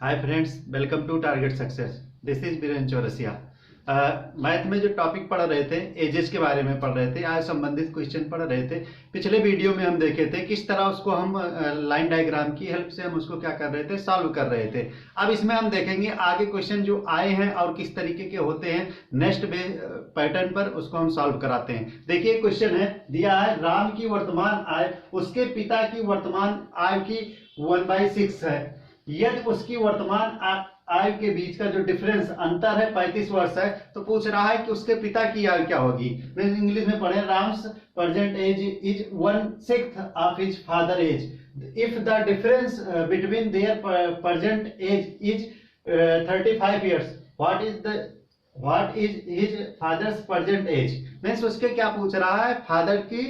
Hi friends, welcome to target success. This is Biren Chaurasia. Math में जो topic पढ़ रहे थे, एजेस के बारे में पढ़ रहे थे, आज संबंधित क्वेश्चन पढ़ रहे थे। पिछले वीडियो में हम देखे थे किस तरह उसको हम लाइन डायग्राम की हेल्प से हम उसको क्या कर रहे थे, सॉल्व कर रहे थे। अब इसमें हम देखेंगे आगे क्वेश्चन जो आए हैं और किस तरीके के होते हैं, नेक्स्ट पैटर्न पर उसको हम सॉल्व कराते हैं। देखिए क्वेश्चन है, दिया है राम की वर्तमान आय उसके पिता की वर्तमान आय की 1/6 है। यदि उसकी वर्तमान आय के बीच का जो डिफरेंस अंतर है 35 वर्ष है, तो पूछ रहा है कि उसके पिता की आयु क्या होगी। मैं इंग्लिश में पढ़े, Ram's present age is 1/6 of his father age if the difference between their present age is 35 years, what is his father's present age. Means उसके क्या पूछ रहा है, फादर की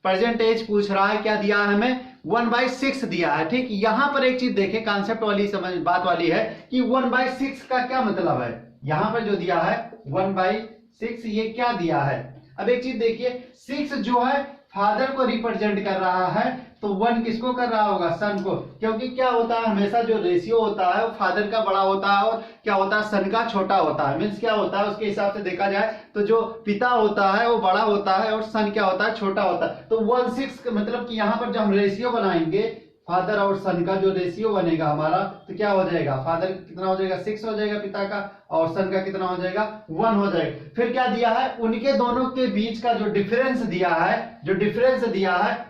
प्रेजेंट एज पूछ रहा है। क्या दिया है हमें, 1/6 दिया है। ठीक, यहां पर एक चीज देखें, कॉन्सेप्ट वाली समझ बात वाली है कि 1/6 का क्या मतलब है। यहां पर जो दिया है 1/6, ये क्या दिया है। अब एक चीज देखिए, 6 जो है फादर को रिप्रेजेंट कर रहा है, तो 1 किसको कर रहा होगा, सन को। क्योंकि क्या होता है, हमेशा जो रेशियो होता है वो फादर का बड़ा होता है और क्या होता है, सन का छोटा होता है। मीन्स क्या होता है, उसके हिसाब से देखा जाए तो जो पिता होता है वो बड़ा होता है और सन क्या होता है, छोटा होता है। तो 1/6 मतलब कि यहाँ पर जब हम रेशियो बनाएंगे, फादर और सन का जो रेशियो बनेगा हमारा, तो क्या हो जाएगा, फादर कितना हो जाएगा, 6 हो जाएगा पिता का, और सन का कितना हो जाएगा, 1 हो जाएगा। फिर क्या दिया है, उनके दोनों के बीच का जो डिफरेंस दिया है,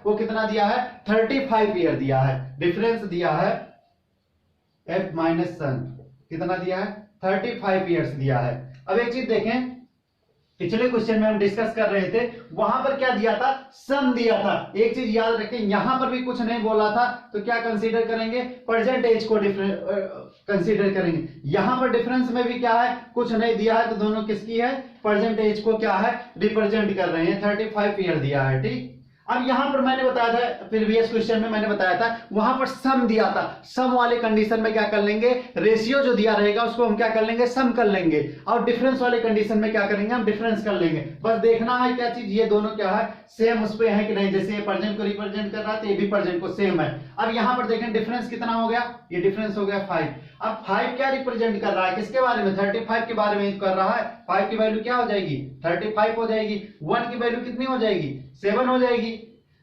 वो कितना दिया है, 35 ईयर दिया है। डिफरेंस दिया है एफ माइनस सन, कितना दिया है, 35 ईयर्स दिया है। अब एक चीज देखें, पिछले क्वेश्चन में हम डिस्कस कर रहे थे, वहां पर क्या दिया था, सम दिया था। एक चीज याद रखें, यहां पर भी कुछ नहीं बोला था, तो क्या कंसीडर करेंगे, प्रेजेंट एज को कंसीडर करेंगे। यहां पर डिफरेंस में भी क्या है, कुछ नहीं दिया है, तो दोनों किसकी है, प्रेजेंट एज को क्या है, रिप्रेजेंट कर रहे हैं। 35 ईयर दिया है। ठीक, अब यहां पर मैंने बताया था, प्रीवियस क्वेश्चन में मैंने बताया था, वहां पर सम दिया था। सम वाले कंडीशन में क्या कर लेंगे, रेशियो जो दिया रहेगा उसको हम क्या कर लेंगे, सम कर लेंगे, और डिफरेंस वाले कंडीशन में क्या करेंगे, हम डिफरेंस कर लेंगे। बस देखना है क्या चीज, ये दोनों क्या है, सेम उस पे है कि नहीं। जैसे ये प्रेजेंट को रिप्रेजेंट कर रहा है, तो ये भी प्रेजेंट को सेम है। अब यहां पर देखें डिफरेंस कितना हो गया, ये डिफरेंस हो गया 5। अब 5 क्या रिप्रेजेंट कर रहा है, किसके बारे में, 35 के बारे में कर रहा है। 5 की वैल्यू क्या हो जाएगी, 35 हो जाएगी। 1 की वैल्यू कितनी हो जाएगी, 7 हो जाएगी।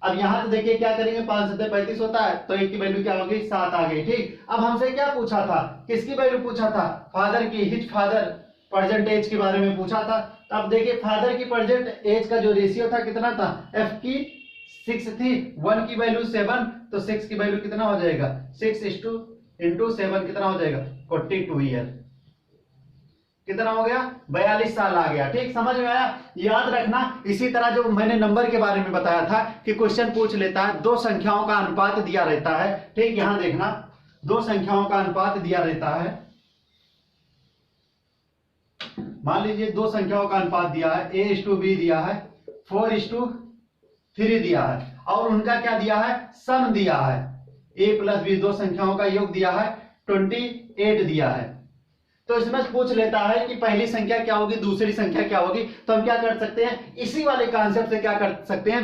अब यहां से देखिए क्या करेंगे, 5 7 35 होता है, तो 1 की वैल्यू क्या हो गई, 7 आ गई। ठीक, अब हमसे क्या पूछा था, किसकी वैल्यू पूछा था, फादर की, हिज फादर प्रेजेंट एज के बारे में पूछा था। तो अब देखिए फादर की प्रेजेंट एज का जो रेशियो था कितना था, एफ की 6 थी, 1 की वैल्यू 7, तो 6 की वैल्यू कितना हो जाएगा, 6:7 कितना हो जाएगा, 42 ईयर। कितना हो गया, 42 साल आ गया। ठीक, समझ में आया। याद रखना, इसी तरह जो मैंने नंबर के बारे में बताया था कि क्वेश्चन पूछ लेता है, दो संख्याओं का अनुपात दिया रहता है। ठीक, यहां देखना, दो संख्याओं का अनुपात दिया रहता है। मान लीजिए दो संख्याओं का अनुपात दिया है, A:B दिया है, 4:3 दिया है, और उनका क्या दिया है, सम दिया है। A + B, दो संख्याओं का योग दिया है, 28 दिया है। तो इसमें पूछ लेता है कि पहली संख्या क्या होगी, दूसरी संख्या क्या होगी। तो हम क्या कर सकते हैं, इसी वाले कॉन्सेप्ट से क्या कर सकते हैं,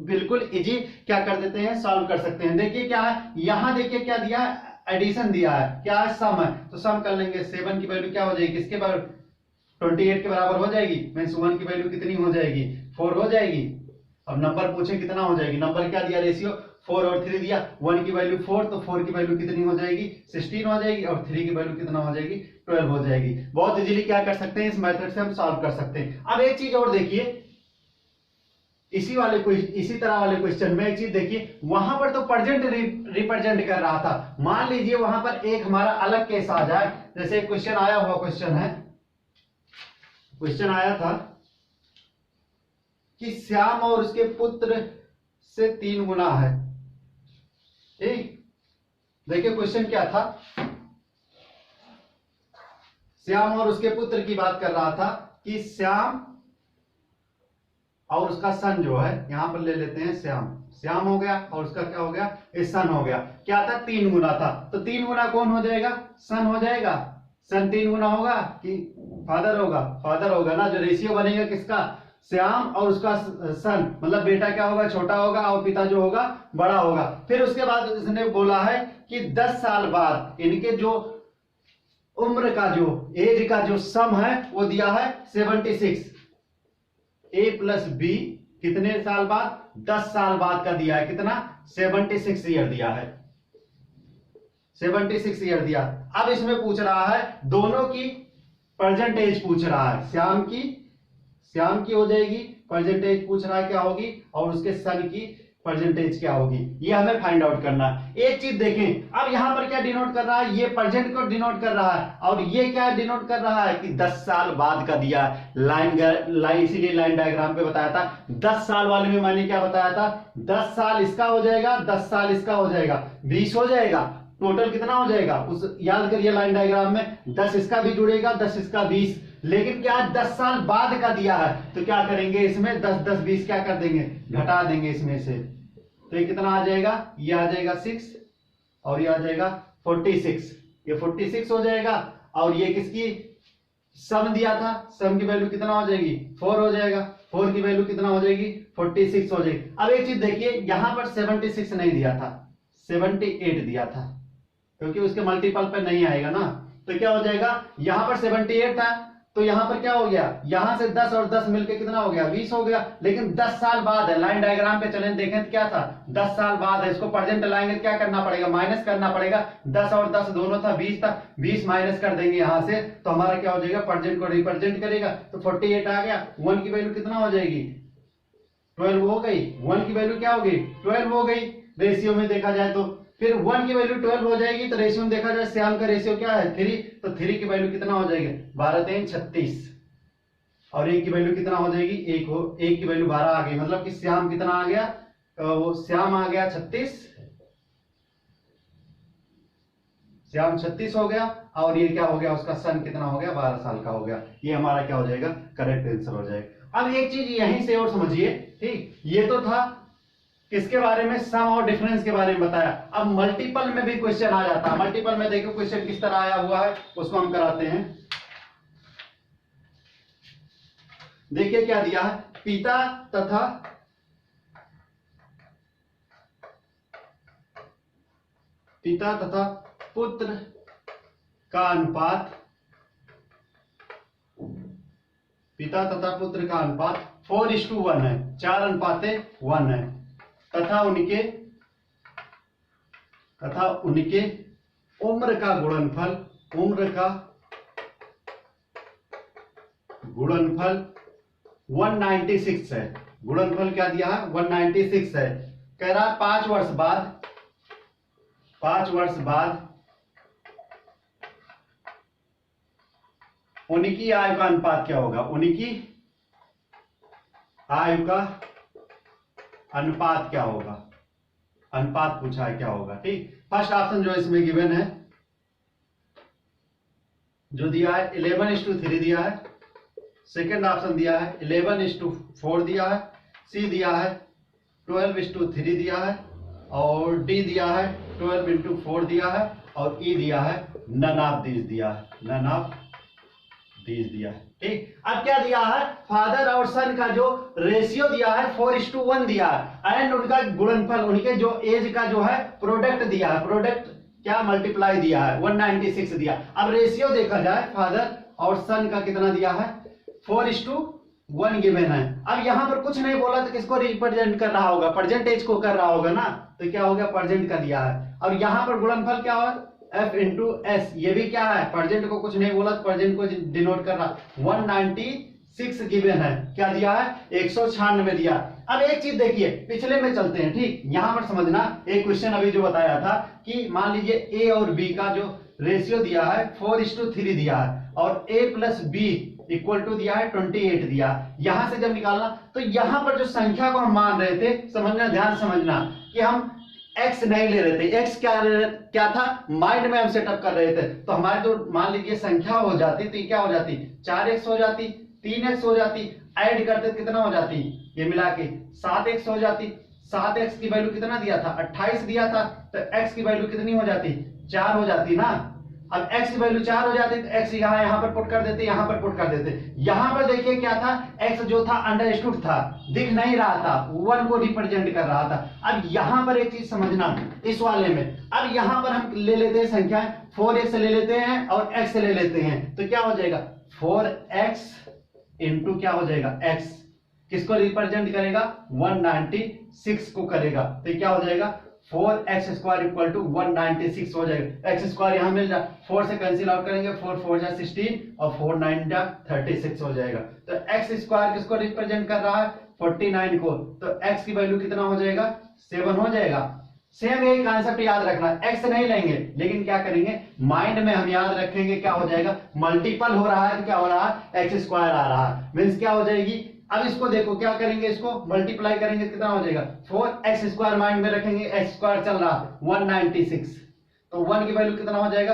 बिल्कुल इजी क्या कर देते हैं, सॉल्व कर सकते हैं। देखिए क्या है, यहां देखिए क्या दिया है, एडिशन दिया है, क्या है, सम है, तो सम कर लेंगे। 7 की वैल्यू क्या हो जाएगी, किसके बराबर, 28 के बराबर हो जाएगी। मीन्स 1 की वैल्यू कितनी हो जाएगी, 4 हो जाएगी। अब नंबर पूछे कितना हो जाएगी, नंबर क्या दिया, रेशियो 4 और 3 दिया। 1 की वैल्यू 4, तो 4 की वैल्यू कितनी हो जाएगी, 16 हो जाएगी, और 3 की वैल्यू कितना हो जाएगी, 12 हो जाएगी। बहुत इजीली क्या कर सकते हैं, इस मेथड से हम सॉल्व कर सकते हैं। अब एक चीज और देखिए, इसी तरह वाले क्वेश्चन में एक चीज देखिए, वहां पर तो प्रेजेंट रिप्रेजेंट कर रहा था। मान लीजिए वहां पर एक हमारा अलग केस आ जाए, जैसे क्वेश्चन आया हुआ क्वेश्चन है, क्वेश्चन आया था कि श्याम और उसके पुत्र से 3 गुना है। ठीक, देखिए क्वेश्चन क्या था, श्याम और उसके पुत्र की बात कर रहा था कि श्याम और उसका सन जो है, यहां पर ले लेते हैं श्याम हो गया, और उसका क्या हो गया, सन हो गया। क्या था, 3 गुना था, तो 3 गुना कौन हो जाएगा, सन हो जाएगा। सन 3 गुना होगा कि फादर होगा ना। जो रेशियो बनेगा किसका, श्याम और उसका सन, मतलब बेटा क्या होगा, छोटा होगा, और पिता जो होगा बड़ा होगा। फिर उसके बाद इसने बोला है कि 10 साल बाद इनके जो उम्र का जो एज का जो सम है वो दिया है 76। ए प्लस बी कितने साल बाद, 10 साल बाद का दिया है, कितना 76 ईयर दिया है, 76 ईयर दिया। अब इसमें पूछ रहा है दोनों की प्रेजेंट एज पूछ रहा है, श्याम की हो जाएगी प्रेजेंट एज पूछ रहा है क्या होगी, और उसके सन की परसेंटेज क्या होगी, ये हमें फाइंड आउट करना है। एक चीज देखें, अब यहां पर क्या डिनोट कर रहा है, ये प्रेजेंट को डिनोट कर रहा है, और ये क्या डिनोट कर रहा है कि 10 साल बाद का दिया है। लाइन इसीलिए लाइन डायग्राम पे बताया था, 10 साल वाले में मैंने क्या बताया था, 10 साल इसका हो जाएगा, 10 साल इसका हो जाएगा, 20 हो जाएगा, टोटल कितना हो जाएगा उस याद करिए लाइन डायग्राम में 10 इसका भी जुड़ेगा, 10 इसका 20। लेकिन क्या 10 साल बाद का दिया है, तो क्या करेंगे इसमें 10 10 20 क्या कर देंगे, घटा देंगे इसमें से, तो ये कितना आ जाएगा, ये आ जाएगा 6 और ये आ जाएगा 46, ये 46 हो जाएगा। और ये किसकी सम दिया था, सम की वैल्यू कितना हो जाएगी 4 हो जाएगा, 4 की वैल्यू कितना हो जाएगी 46 हो जाएगी। अब एक चीज देखिए, यहां पर 76 नहीं दिया था, 78 दिया था, क्योंकि उसके मल्टीपल पे नहीं आएगा ना, तो क्या हो जाएगा, यहां पर 78 था, तो यहां पर क्या हो गया, यहां से 10 और 10 मिलके कितना हो गया 20 हो गया। लेकिन 10 साल बाद है, लाइन डायग्राम पे चलें देखें तो क्या था, 10 साल बाद है, इसको प्रेजेंट लाएंगे क्या करना पड़ेगा, माइनस करना पड़ेगा, 10 और 10 दोनों था 20 था, 20 माइनस कर देंगे यहां से, तो हमारा क्या हो जाएगा, प्रेजेंट को रिप्रेजेंट करेगा, तो 48 आ गया। 1 की वैल्यू कितना हो जाएगी 12 हो गई, 1 की वैल्यू क्या हो गई 12 हो गई, रेशियो में देखा जाए तो फिर 1 की वैल्यू 12 हो जाएगी, तो रेशियो में देखा जाए श्याम का रेशियो क्या है 3, तो 3 की वैल्यू कितना हो जाएगी 12 3 36, और 1 की वैल्यू कितना हो जाएगी 1 की वैल्यू 12 आ गई, मतलब कि श्याम कितना आ गया, वो श्याम आ गया 36, श्याम 36 हो गया, और ये क्या हो गया उसका सन कितना हो गया 12 साल का हो गया। ये हमारा क्या हो जाएगा, करेक्ट आंसर हो जाएगा। अब एक चीज यहीं से और समझिए, ठीक, ये तो था किसके बारे में, सम और डिफरेंस के बारे में बताया। अब मल्टीपल में भी क्वेश्चन आ जाता है, मल्टीपल में देखो क्वेश्चन किस तरह आया हुआ है, उसको हम कराते हैं। देखिए क्या दिया है, पिता तथा पुत्र का अनुपात, पिता तथा पुत्र का अनुपात 4:1 है, 4:1 है, तथा उनके उम्र का गुणनफल 196 है। गुणनफल क्या दिया है 196 है। कह रहा 5 वर्ष बाद उनकी आयु का अनुपात क्या होगा, उनकी आयु का अनुपात क्या होगा, अनुपात पूछा है क्या होगा, ठीक। फर्स्ट ऑप्शन जो इसमें गिवन है, जो दिया है 11:3 दिया है, सेकंड ऑप्शन दिया है 11:4 दिया है, सी दिया है 12:3 दिया है, और डी दिया है 12:4 दिया है, और ई दिया है नन ऑफ दिस दिया है, नन ऑफ दिस दिया है, ठीक। अब क्या दिया है, फादर और सन का जो रेशियो दिया है 4:1 दिया है, एंड उनका गुणनफल, उनके जो एज का जो है प्रोडक्ट दिया है, प्रोडक्ट क्या मल्टीप्लाई दिया है 196 दिया। अब रेशियो देखा जाए फादर और सन का कितना दिया है 4:1 गिवन है। अब यहां पर कुछ नहीं बोला तो किसको रिप्रेजेंट कर रहा होगा, परसेंटेज को कर रहा होगा ना, तो क्या हो गया परसेंट का दिया है। और यहां पर गुणनफल क्या हो F इंटू एस, ये भी क्या है परसेंट को कुछ नहीं बोला तो परसेंट को डिनोट कर रहा, 196 गिवन है, क्या दिया है 196 दिया। अब एक चीज देखिए, पिछले में चलते हैं, ठीक। यहां पर समझना, एक क्वेश्चन अभी जो बताया था कि मान लीजिए ए और बी का जो रेशियो दिया है 4:3 दिया है, और a plus B equal to दिया है 28 दिया। यहां से जब निकालना तो यहां पर जो संख्या को हम मान रहे थे, समझना, ध्यान समझना कि हम x नहीं ले रहे थे, x क्या था माइंड में हम सेटअप कर रहे थे, तो हमारी जो मान लीजिए संख्या हो जाती तो क्या हो जाती 4x हो जाती, 3x हो जाती, ऐड करते कितना हो जाती, ये मिला के 7x हो जाती। 7x की वैल्यू कितना दिया था 28 दिया था, तो x की वैल्यू कितनी हो जाती 4 हो जाती ना। अब x की वैल्यू 4 हो जाती तो x यहां पर पुट कर देते, यहां पर पुट कर देते। यहां पर देखिए क्या था, x जो था अंडरस्टूड था, दिख नहीं रहा था, 1 को रिप्रेजेंट कर रहा था। अब यहां पर एक चीज समझना इस वाले में, अब यहां पर हम ले लेते हैं संख्या 4x ले लेते हैं और x ले लेते हैं तो क्या हो जाएगा 4x इंटू क्या हो जाएगा x, किसको रिप्रेजेंट करेगा 196 को करेगा, तो क्या हो जाएगा 4x स्क्वायर इक्वल टू 196 हो जाएगा। x स्क्वायर यहां मिल जाए 4 से कैंसिल आउट करेंगे 4 4 जा 16 और 4 9 जा 36 हो जाएगा। तो x स्क्वायर किसको रिप्रेजेंट कर रहा है 49 को, तो x की वैल्यू कितना हो जाएगा 7 हो जाएगा। सेम यही कांसेप्ट याद रखना, x नहीं लेंगे लेकिन क्या करेंगे माइंड में हम याद रखेंगे क्या हो जाएगा मल्टीपल हो रहा है तो क्या हो रहा है x स्क्वायर आ रहा है, मीन्स क्या हो जाएगी। अब इसको देखो क्या करेंगे, इसको मल्टीप्लाई करेंगे कितना हो जाएगा 4x स्क्वायर माइंड में रखेंगे, x स्क्वायर चल रहा है 196, तो 1 की वैल्यू कितना हो जाएगा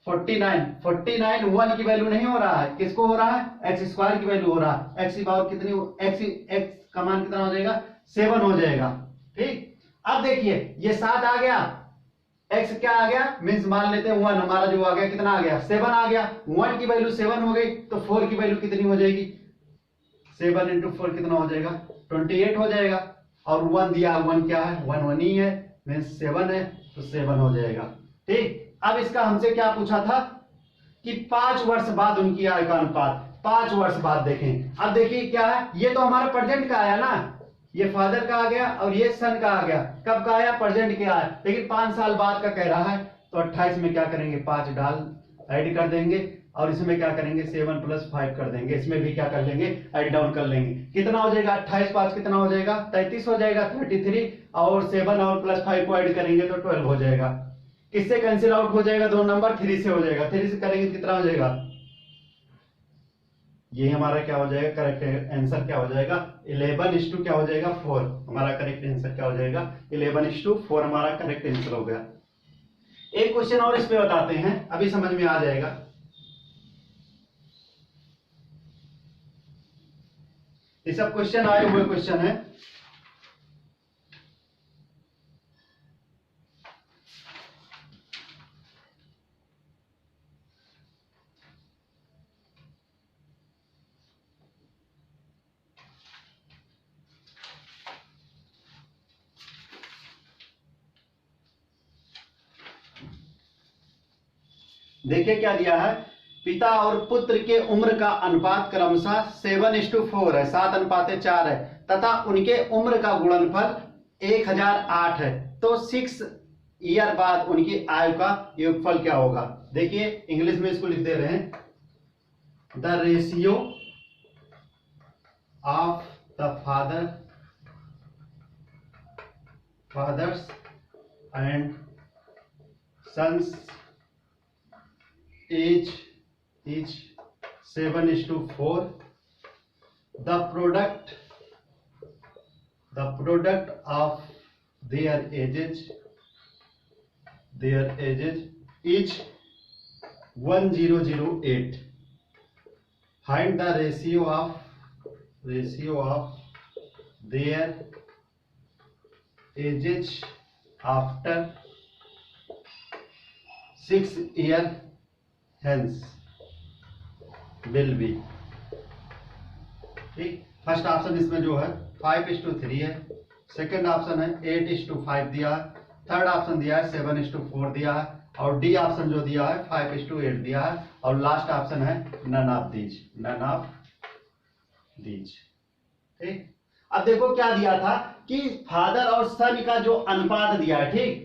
49 1 की वैल्यू नहीं हो रहा है, किसको हो रहा है x स्क्वायर की वैल्यू हो रहा है, x की पावर कितनी x का मान कितना हो जाएगा 7 हो जाएगा। ठीक, अब देखिए ये 7 आ गया, x क्या आ गया मीन्स मान लेते हैं 1 हमारा जो आ गया कितना आ गया 7 आ गया, 1 की वैल्यू 7 हो गई तो 4 की वैल्यू कितनी हो जाएगी 7 इंटू 4 कितना हो जाएगा 28 हो जाएगा, और 1 दिया 1 क्या है 1 1 ही है मीन्स 7 है तो 7 हो जाएगा। ठीक, अब इसका हमसे क्या पूछा था कि 5 वर्ष बाद उनकी आय का अनुपात, 5 वर्ष बाद देखें। अब देखिए क्या है, ये तो हमारा प्रेजेंट का आया ना, ये फादर का आ गया और ये सन का आ गया, कब का आया प्रेजेंट के आया, लेकिन 5 साल बाद का कह रहा है तो 28 में क्या करेंगे 5 डाल ऐड कर देंगे और इसमें क्या करेंगे 7 + 5 कर देंगे, इसमें भी क्या कर लेंगे ऐड डाउन कर लेंगे, कितना हो जाएगा 28 5 कितना हो जाएगा 33 हो जाएगा 33, और 7 और +5 को ऐड करेंगे तो 12 हो जाएगा। किससे कैंसिल आउट हो जाएगा 2 नंबर 3 से हो जाएगा, 3 से करेंगे कितना हो जाएगा, ये हमारा क्या हो जाएगा करेक्ट आंसर क्या हो जाएगा 11:4 क्या हो जाएगा 4, हमारा करेक्ट आंसर क्या हो जाएगा 11:4 हमारा करेक्ट आंसर हो गया। एक क्वेश्चन और इस पे बताते हैं, अभी समझ में आ जाएगा। ये सब क्वेश्चन आए हुए क्वेश्चन है। देखिए क्या दिया है, पिता और पुत्र के उम्र का अनुपात क्रमशः 7:4 है, 7:4 है, तथा उनके उम्र का गुणनफल 1008 है, तो 6 ईयर बाद उनकी आयु का योगफल क्या होगा। देखिए इंग्लिश में इसको लिख दे रहे हैं, the ratio of the father's and son's age is 7:4, the product of their ages is 1008, find the ratio of their ages after 6 years hence will be। ठीक, फर्स्ट ऑप्शन इसमें जो है 5:3 है, सेकंड ऑप्शन है 8:5 दिया है, थर्ड ऑप्शन दिया है 7:4 दिया है, और डी ऑप्शन जो दिया है 5:8 दिया है, और लास्ट ऑप्शन है नन ऑफ दीज। ठीक, अब देखो क्या दिया था कि फादर और सन का जो अनुपात दिया है, ठीक,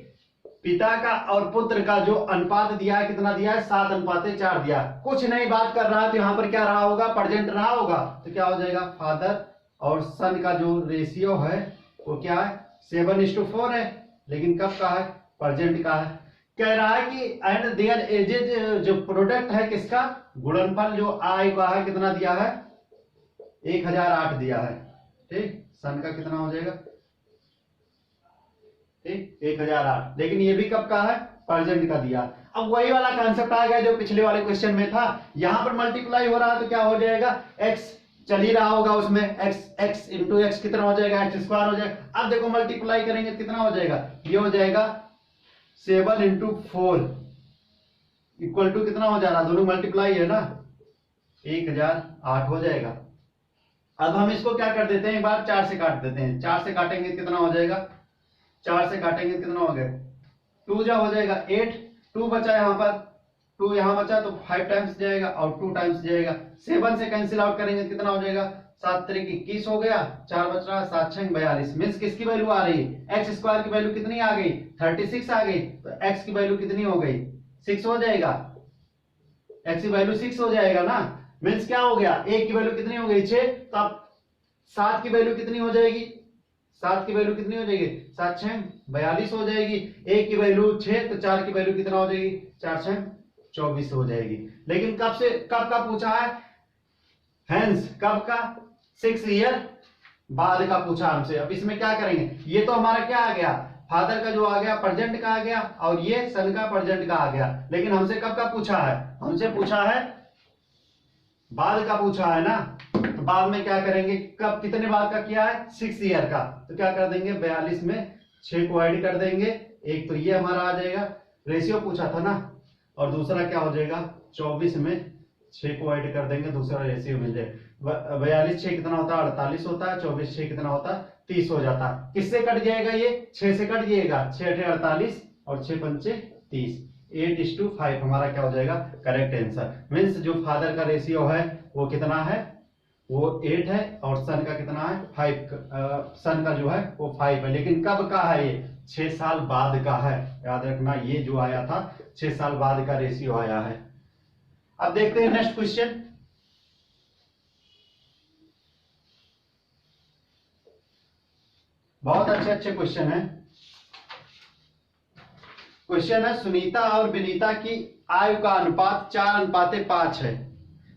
पिता का और पुत्र का जो अनुपात दिया है कितना दिया है 7:4 दिया है, कुछ नई बात कर रहा है तो यहां पर क्या रहा होगा प्रेजेंट रहा होगा, तो क्या हो जाएगा फादर और सन का जो रेशियो है वो क्या है 7:4 है, लेकिन कब का है प्रेजेंट का है। कह रहा है कि एंड देयर एजेज जो प्रोडक्ट है किसका गुणनफल जो आय का है कितना दिया है 1008 दिया है। ठीक, सन का कितना हो जाएगा ठीक 1008, लेकिन ये भी कब का है प्रेजेंट का दिया। अब वही वाला कॉन्सेप्ट आ गया जो पिछले वाले क्वेश्चन में था, यहां पर मल्टीप्लाई हो रहा है तो क्या हो जाएगा x चल ही रहा होगा उसमें, x इंटू एक्स कितना हो जाएगा x स्क्वायर हो जाएगा। अब देखो मल्टीप्लाई करेंगे कितना हो जाएगा, ये हो जाएगा 7:4 इक्वल टू कितना हो जा रहा, दोनों मल्टीप्लाई है ना 1008 हो जाएगा। अब हम इसको क्या कर देते हैं एक बार 4 से काट देते हैं, 4 से काटेंगे कितना हो जाएगा 4 से काटेंगे कितना हो गया 2 जा हो जाएगा 8, 2 बचा यहां पर 2 यहाँ बचा तो 5 टाइम्स जाएगा और 2 टाइम्स जाएगा। 7 से कैंसिल आउट करेंगे कितना हो जाएगा, 7 3 21 हो गया, 4 बच रहा, 7 6 42। मीन्स किसकी वैल्यू आ रही है, एक्स स्क्वायर की वैल्यू कितनी आ गई, 36 आ गई। तो एक्स की वैल्यू कितनी हो गई, 6 हो जाएगा, एक्स की वैल्यू 6 हो जाएगा ना। मीन्स क्या हो गया, ए की वैल्यू कितनी हो गई 6, तो अब 7 की वैल्यू कितनी हो जाएगी, 7 की वैल्यू कितनी हो जाएगी, 7 6 42 हो जाएगी। ए की वैल्यू 6 तो 4 की वैल्यू कितना हो जाएगी, 4 6 24 हो जाएगी। लेकिन कब से कब का पूछा है, हेंस कब का, 6 ईयर बाद का पूछा हमसे। अब इसमें क्या करेंगे, ये तो हमारा क्या आ गया, फादर का जो आ गया प्रेजेंट का आ गया, और ये सन का प्रेजेंट का आ गया। लेकिन हमसे कब का पूछा है, हमसे पूछा है बाद का पूछा है ना। तो बाद में क्या करेंगे, कब कितने बाद का किया है, 6 ईयर का। तो क्या कर देंगे, 42 में 6 को ऐड कर देंगे, एक तो ये हमारा आ जाएगा, रेशियो पूछा था ना, और दूसरा क्या हो जाएगा, 24 में 6 को ऐड कर देंगे, दूसरा रेशियो मिल जाएगा। 42 6 कितना होता है, 48 होता है, 24 6 कितना होता है, 30 हो जाता है। किससे कट जाएगा, ये 6 से कट जाएगा, 6 8 48 और 6 पंचे 30, 8:5 हमारा क्या हो जाएगा, करेक्ट आंसर। मीन्स जो फादर का रेशियो है वो कितना है, वो 8 है, और सन का कितना है 5, सन का जो है वो 5 है। लेकिन कब का है ये, 6 साल बाद का है, याद रखना। ये जो आया था 6 साल बाद का रेशियो आया है। अब देखते हैं नेक्स्ट क्वेश्चन। बहुत अच्छे अच्छे क्वेश्चन है। क्वेश्चन है, सुनीता और विनीता की आयु का अनुपात 4:5 है।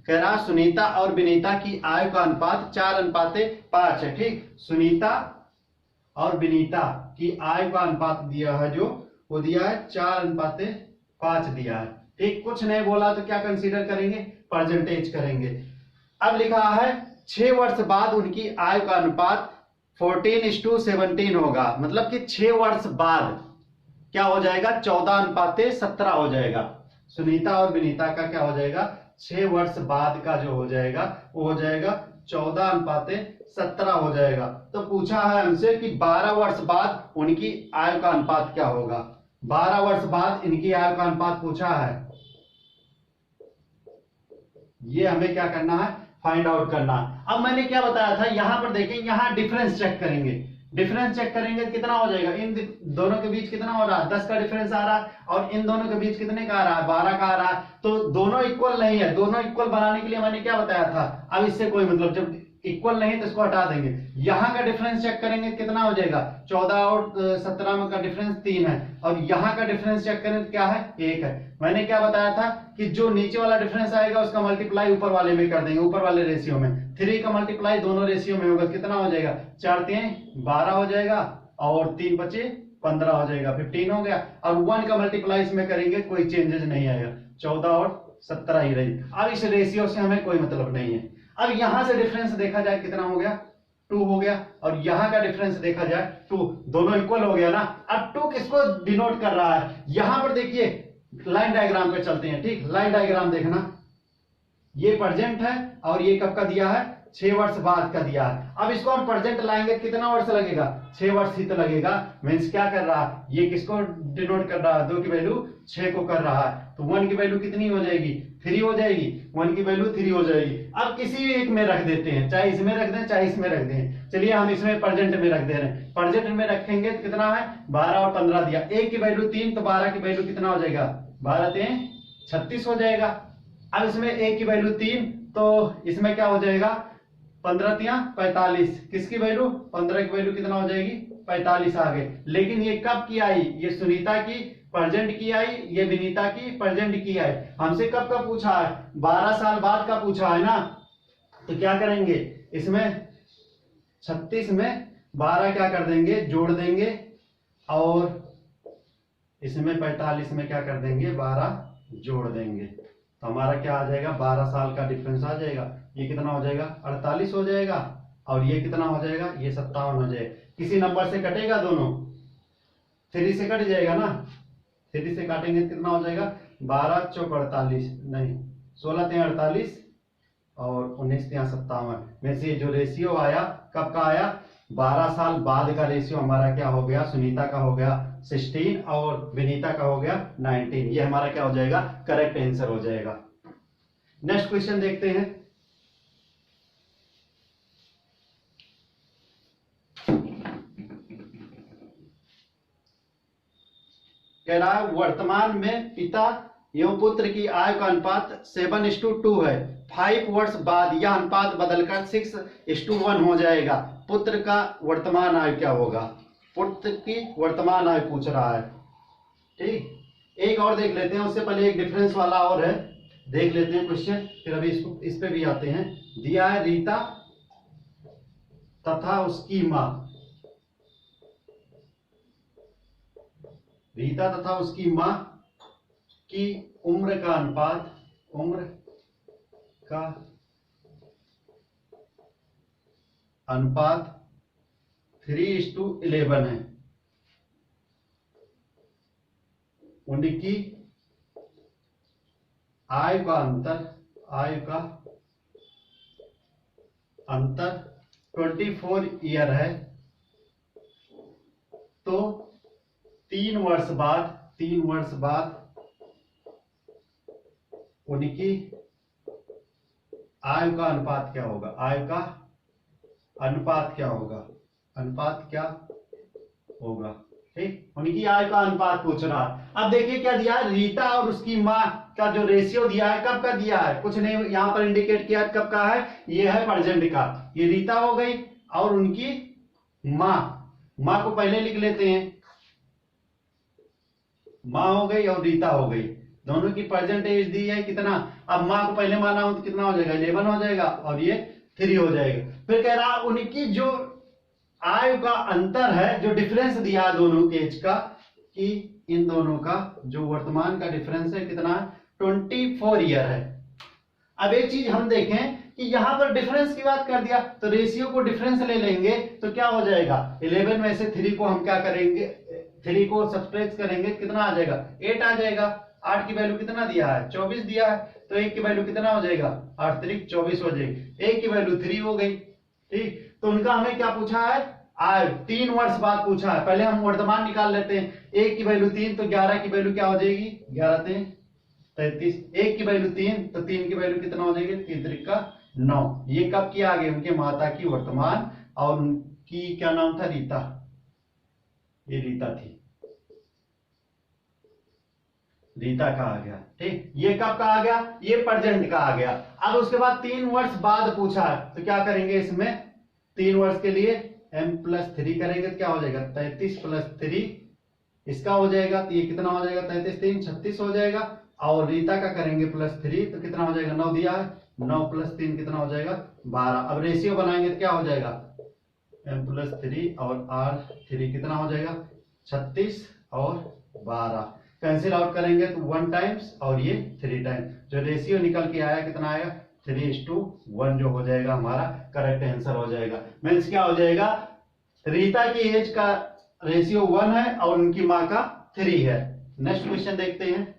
कह रहा सुनीता और विनीता की आयु का अनुपात 4:5 है। ठीक, सुनीता और विनीता की आयु का अनुपात दिया है, जो वो दिया है 4:5 दिया है। ठीक, कुछ नहीं बोला तो क्या कंसीडर करेंगे, परसेंटेज करेंगे। अब लिखा है 6 वर्ष बाद उनकी आयु का अनुपात 14:17 होगा। मतलब कि 6 वर्ष बाद क्या हो जाएगा, 14:17 हो जाएगा। सुनीता और विनीता का क्या हो जाएगा, 6 वर्ष बाद का जो हो जाएगा वो हो जाएगा 14:17 हो जाएगा। तो पूछा है हमसे कि 12 वर्ष बाद उनकी आयु का अनुपात क्या होगा। 12 वर्ष बाद इनकी आयु का अनुपात पूछा है, ये हमें क्या करना है, फाइंड आउट करना। अब मैंने क्या बताया था, यहां पर देखें, यहां डिफरेंस चेक करेंगे। डिफरेंस चेक करेंगे कितना हो जाएगा, इन दोनों के बीच कितना हो रहा है, 10 का डिफरेंस आ रहा है, और इन दोनों के बीच कितने का आ रहा है, 12 का आ रहा है। तो दोनों इक्वल नहीं है। दोनों इक्वल बनाने के लिए मैंने क्या बताया था, अब इससे कोई मतलब, जब इक्वल नहीं तो इसको हटा देंगे। यहां का डिफरेंस चेक करेंगे कितना हो जाएगा, 14 और 17 में का डिफरेंस 3 है, और यहां का डिफरेंस चेक करें तो क्या है, 1 है। मैंने क्या बताया था कि जो नीचे वाला डिफरेंस आएगा उसका मल्टीप्लाई ऊपर वाले में कर देंगे, ऊपर वाले रेशियो में। 3 का मल्टीप्लाई दोनों रेशियो में होगा, कितना हो जाएगा, 4 3 12 हो जाएगा, और 3 बचे 15 हो जाएगा, 15 हो गया। और 1 का मल्टीप्लाई इसमें करेंगे, कोई चेंजेस नहीं आएगा, 14 और 17 ही रही। अब इस रेशियो से हमें कोई मतलब नहीं है। अब यहां से डिफरेंस देखा जाए कितना हो गया, 2 हो गया, और यहां का डिफरेंस देखा जाए 2, दोनों इक्वल हो गया ना। अब 2 किसको डिनोट कर रहा है, यहां पर देखिए लाइन डायग्राम पे चलते हैं। ठीक, लाइन डायग्राम देखना, ये प्रेजेंट है और ये कब का दिया है, 6 वर्ष बाद का दिया है। अब इसको हम प्रेजेंट लाएंगे, कितना वर्ष लगेगा, 6 वर्ष ही तो लगेगा। मीन्स क्या कर रहा है, ये किसको डिनोट कर रहा है, 2 की वैल्यू 6 को कर रहा है। तो 1 की वैल्यू कितनी हो जाएगी, 3 हो जाएगी, 1 की वैल्यू 3 हो जाएगी। अब किसी एक में रख देते हैं, चाहे इसमें रख दें चाहे इसमें रख दें। चलिए हम इसमें प्रेजेंट में रख दे रहे हैं। प्रेजेंट में रखेंगे तो कितना है, 12 और 15 दिया, 1 की वैल्यू 3, तो 12 की वैल्यू कितना हो जाएगा, 12 3 36 हो जाएगा। अब इसमें 1 की वैल्यू 3, तो इसमें क्या हो जाएगा, 15 3 45, किसकी वैल्यू, 15 की वैल्यू कितना हो जाएगी, 45 आ गए। लेकिन ये कब की आई, ये सुनीता की प्रेजेंट की आई, ये विनीता की प्रेजेंट की आई। हमसे कब का पूछा है, 12 साल बाद का पूछा है ना। तो क्या करेंगे, इसमें 36 में 12 क्या कर देंगे, जोड़ देंगे, और इसमें 45 में क्या कर देंगे, 12 जोड़ देंगे। तो हमारा क्या आ जाएगा, 12 साल का डिफरेंस आ जाएगा। ये कितना हो जाएगा, 48 हो जाएगा, और ये कितना हो जाएगा, ये 57 हो जाएगा। किसी नंबर से कटेगा, दोनों 3 से कट जाएगा ना, 3 से काटेंगे कितना हो जाएगा, 12 चौक 48, नहीं 16 3 48 और 19 3 57 में से जो रेशियो आया कब का आया, 12 साल बाद का रेशियो हमारा क्या हो गया, सुनीता का हो गया 16 और विनीता का हो गया 19। ये हमारा क्या हो जाएगा, करेक्ट आंसर हो जाएगा। नेक्स्ट क्वेश्चन देखते हैं। कह रहा है वर्तमान में पिता एवं पुत्र की आय का अनुपात 7:2 है। 5 वर्ष बाद यह अनुपात बदलकर 6:1 हो जाएगा। पुत्र का वर्तमान आय क्या होगा, पुत्र की वर्तमान आय पूछ रहा है। ठीक, एक और देख लेते हैं, उससे पहले एक डिफरेंस वाला और है, देख लेते हैं क्वेश्चन, फिर अभी इस पे भी आते हैं। दिया है रीता तथा उसकी मां, रीता तथा उसकी मां की उम्र का अनुपात, उम्र का अनुपात 3:11 है। उनकी आय का अंतर 24 ईयर है। तो 3 वर्ष बाद उनकी आय का अनुपात क्या होगा, आय का अनुपात क्या होगा, अनुपात क्या होगा। ठीक, उनकी आय का अनुपात पूछ रहा है। अब देखिए क्या दिया है, रीता और उसकी मां का जो रेशियो दिया है, कब का दिया है, कुछ नहीं यहां पर इंडिकेट किया, कब का है, ये है प्रेजेंट का। ये रीता हो गई और उनकी मां को पहले लिख लेते हैं, मां हो गई और रीता हो गई, दोनों की प्रेजेंट एज दी है कितना। अब मां को पहले माना हो तो कितना हो जाएगा, 11 हो जाएगा और ये 3 हो जाएगा। फिर कह रहा उनकी जो आयु का अंतर है, जो डिफरेंस दिया दोनों के एज का, कि इन दोनों का जो वर्तमान का डिफरेंस है कितना है, 24 ईयर है। अब एक चीज हम देखें कि यहां पर डिफरेंस की बात कर दिया तो रेशियो को डिफरेंस ले लेंगे तो क्या हो जाएगा, 11 में से 3 को हम क्या करेंगे, 3 को सब्ट्रैक्ट करेंगे, कितना आ जाएगा, 8 आ जाएगा। 8 की वैल्यू कितना दिया है, 24 दिया है, तो 1 की वैल्यू कितना हो जाएगा, 8 3 24 हो जाएगी। 1 की वैल्यू 3 हो गई। ठीक, तो उनका हमें क्या पूछा है, आय 3 वर्ष बाद पूछा है। पहले हम वर्तमान निकाल लेते हैं, 1 की वैल्यू 3 तो 11 की वैल्यू क्या हो जाएगी, 11 3 33। 1 की वैल्यू 3 तो 3 की वैल्यू कितना हो जाएगी, 3 3 का 9। ये कब की आ गई, उनके माता की वर्तमान, और उनकी क्या नाम था, रीता, ये रीता थी, रीता का आ गया। ठीक, ये कब का आ गया, ये प्रेजेंट का आ गया। अब उसके बाद 3 वर्ष बाद पूछा है तो क्या करेंगे, इसमें 3 वर्ष के लिए m+3 करेंगे तो क्या हो जाएगा, 33 + 3 इसका हो जाएगा, तो ये कितना हो जाएगा, 33 3 36 हो जाएगा। और रीता का करेंगे +3 तो कितना हो जाएगा, 9 दिया है, 9 + 3 कितना हो जाएगा, 12। अब रेशियो बनाएंगे तो क्या हो जाएगा, m+3 और r3 कितना हो जाएगा, 36 और 12। कैंसिल आउट करेंगे तो 1 टाइम्स और ये 3 टाइम्स, जो रेशियो निकल के आया कितना आएगा, 3:1 जो हो जाएगा हमारा करेक्ट आंसर हो जाएगा। मीन्स क्या हो जाएगा, रीता की एज का रेशियो 1 है और उनकी मां का 3 है। नेक्स्ट क्वेश्चन देखते हैं।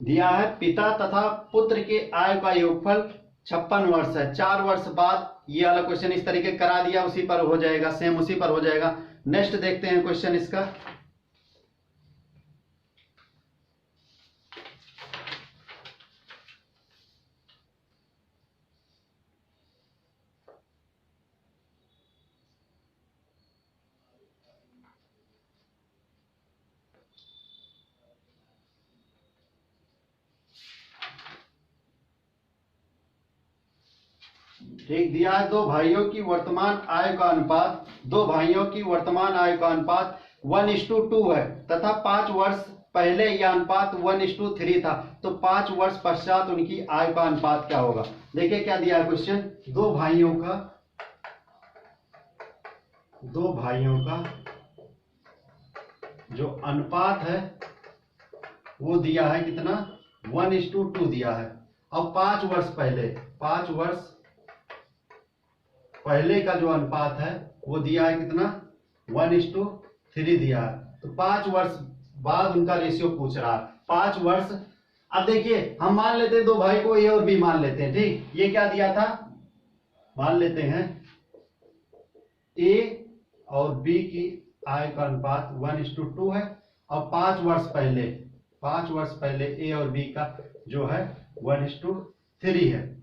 दिया है पिता तथा पुत्र के आय का योगफल 56 वर्ष है। 4 वर्ष बाद, ये वाला क्वेश्चन इस तरीके करा दिया, उसी पर हो जाएगा, सेम उसी पर हो जाएगा। नेक्स्ट देखते हैं क्वेश्चन इसका। ठीक, दिया है दो भाइयों की वर्तमान आय का अनुपात, 1:2 है तथा 5 वर्ष पहले यह अनुपात 1:3 था। तो 5 वर्ष पश्चात उनकी आय का अनुपात क्या होगा। देखिए क्या दिया है क्वेश्चन, दो भाइयों का जो अनुपात है वो दिया है कितना, 1:2 दिया है। अब 5 वर्ष पहले का जो अनुपात है वो दिया है कितना, 1:3 दिया है। तो 5 वर्ष बाद उनका रेशियो पूछ रहा है, 5 वर्ष। अब देखिए हम मान लेते हैं दो भाई को, ए और बी मान लेते हैं, ठीक। ये क्या दिया था, मान लेते हैं ए और बी की आय का अनुपात 1:2 है, और 5 वर्ष पहले ए और बी का जो है 1:3 है।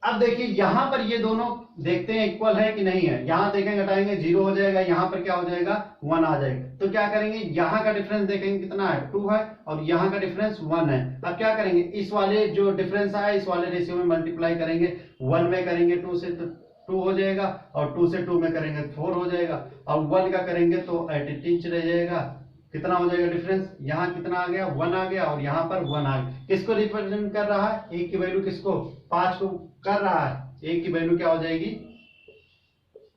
अब देखिए यहां पर ये दोनों देखते हैं इक्वल है कि नहीं है। यहां देखेंगे घटाएंगे 0 हो जाएगा, यहां पर क्या हो जाएगा 1 आ जाएगा। तो क्या करेंगे, यहां का डिफरेंस देखेंगे कितना है 2 है, और यहां का डिफरेंस 1 है। अब क्या करेंगे, इस वाले जो डिफरेंस आया इस वाले रेशियो में मल्टीप्लाई करेंगे, 1 में करेंगे 2 से तो 2 हो जाएगा, और 2 से 2 में करेंगे 4 हो जाएगा, और 1 का करेंगे तो 88 रह जाएगा। कितना हो जाएगा डिफरेंस, यहाँ कितना आ गया 1 आ गया, और यहाँ पर 1 आ गया। किसको रिप्रेजेंट कर रहा है, ए की वैल्यू किसको, 5 को कर रहा है। ए की वैल्यू क्या हो जाएगी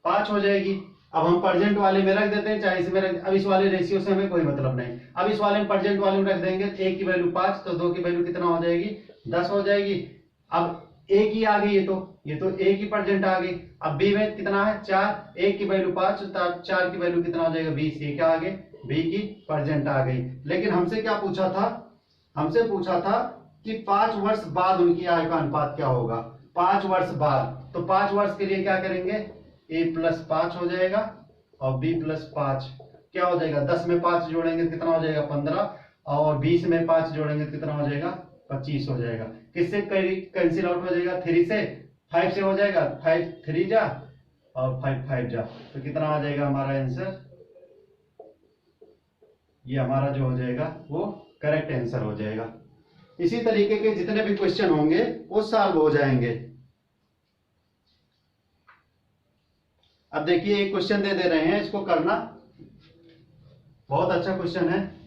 5 हो जाएगी। अब हम परजेंट वाले में रख देते हैं, चाहे इसमें रख, अब इस वाले रेशियो से हमें कोई मतलब नहीं। अब इस वाले में परजेंट वाले में रख देंगे, ए की वैल्यू 5 तो 2 की वैल्यू कितना हो जाएगी 10 हो जाएगी। अब ए की आ गई, ये तो ए की परजेंट आ गई। अब बी में कितना है 4, ए की वैल्यू 5, 4 की वैल्यू कितना हो जाएगा 20। ये क्या आ गए, बी की परजेंट आ गई। लेकिन हमसे क्या पूछा था, हमसे पूछा था कि 5 वर्ष बाद उनकी आय का अनुपात क्या होगा, 5 वर्ष बाद। तो 5 वर्ष के लिए क्या करेंगे, a + 5 हो जाएगा और b + 5 क्या हो जाएगा, 10 में 5 जोड़ेंगे कितना हो जाएगा 15, और 20 में 5 जोड़ेंगे कितना हो जाएगा 25 हो जाएगा। किससे कैंसिल आउट हो जाएगा, 3 से, 5 से हो जाएगा, 5 3 जा और 5 5 जा, तो कितना आ जाएगा हमारा आंसर, ये हमारा जो हो जाएगा वो करेक्ट आंसर हो जाएगा। इसी तरीके के जितने भी क्वेश्चन होंगे वो सॉल्व हो जाएंगे। अब देखिए एक क्वेश्चन दे रहे हैं, इसको करना, बहुत अच्छा क्वेश्चन है।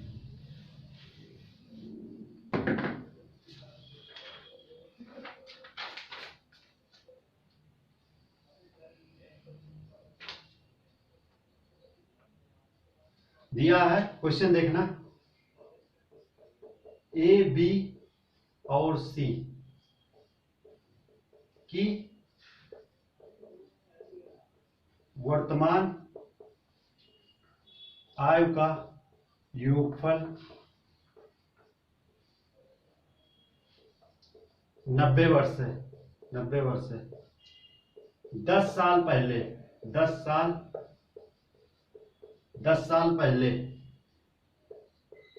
दिया है क्वेश्चन देखना, ए बी और सी की वर्तमान आयु का योगफल 90 वर्ष है, 90 वर्ष है। 10 साल पहले 10 साल पहले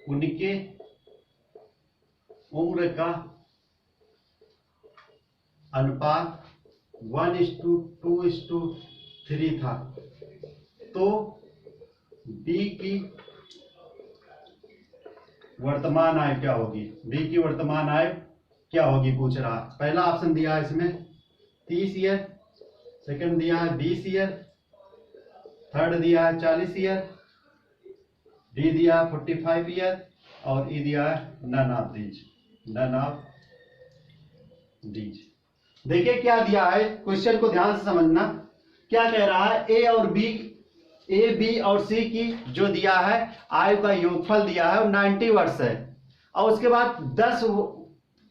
उनके उम्र का अनुपात 1:2:3 था, तो बी की वर्तमान आय क्या होगी, बी की वर्तमान आय क्या होगी पूछ रहा। पहला ऑप्शन दिया है इसमें 30 ईयर, सेकंड दिया है 20 ईयर, थर्ड दिया है 40 ईयर, डी दिया है 45 ईयर, और ई दिया है नन ऑफ दीज। देखिए क्या दिया है, क्वेश्चन को ध्यान से समझना। क्या कह रहा है, ए बी और सी की जो दिया है आयु का योगफल दिया है वो 90 वर्ष है, और उसके बाद 10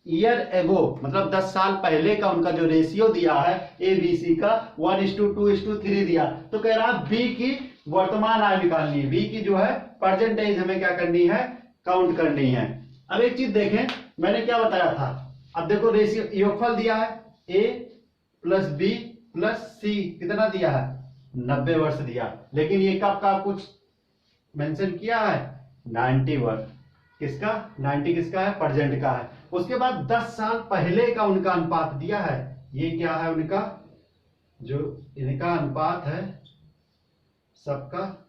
ईयर एगो मतलब 10 साल पहले का उनका जो रेशियो दिया है ए बी सी का 1:2:3 दिया। तो कह रहा है बी की वर्तमान आय निकालनी है, बी की जो है परसेंटेज हमें क्या करनी है, काउंट करनी है। अब एक चीज देखें, मैंने क्या बताया था, अब देखो रेशियो योगफल दिया है a + b + c कितना दिया है 90 वर्ष दिया, लेकिन ये कब का कुछ मेंशन किया है 90 वर्ष। किसका 90 किसका है, प्रेजेंट का है। उसके बाद 10 साल पहले का उनका अनुपात दिया है, ये क्या है उनका जो इनका अनुपात है सबका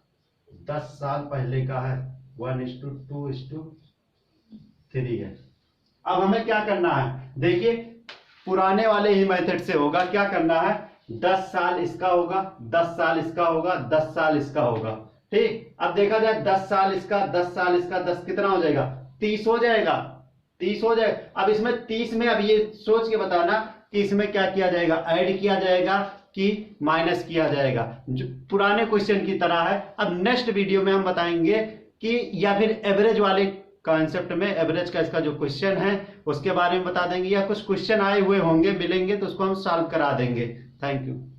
10 साल पहले का है 1:2:3 है। अब हमें क्या करना है, देखिए पुराने वाले ही मेथड से होगा। क्या करना है, 10 साल इसका होगा, 10 साल इसका होगा, 10 साल इसका होगा, ठीक। अब देखा जाए 10 साल इसका, 10 साल इसका, 10 कितना हो जाएगा 30 हो जाएगा, 30 हो जाएगा। अब इसमें 30 में अब ये सोच के बताना कि इसमें क्या किया जाएगा, ऐड किया जाएगा कि माइनस किया जाएगा, जो पुराने क्वेश्चन की तरह है। अब नेक्स्ट वीडियो में हम बताएंगे कि या फिर एवरेज वाले कॉन्सेप्ट में एवरेज का इसका जो क्वेश्चन है उसके बारे में बता देंगे, या कुछ क्वेश्चन आए हुए होंगे मिलेंगे तो उसको हम सॉल्व करा देंगे। Thank you.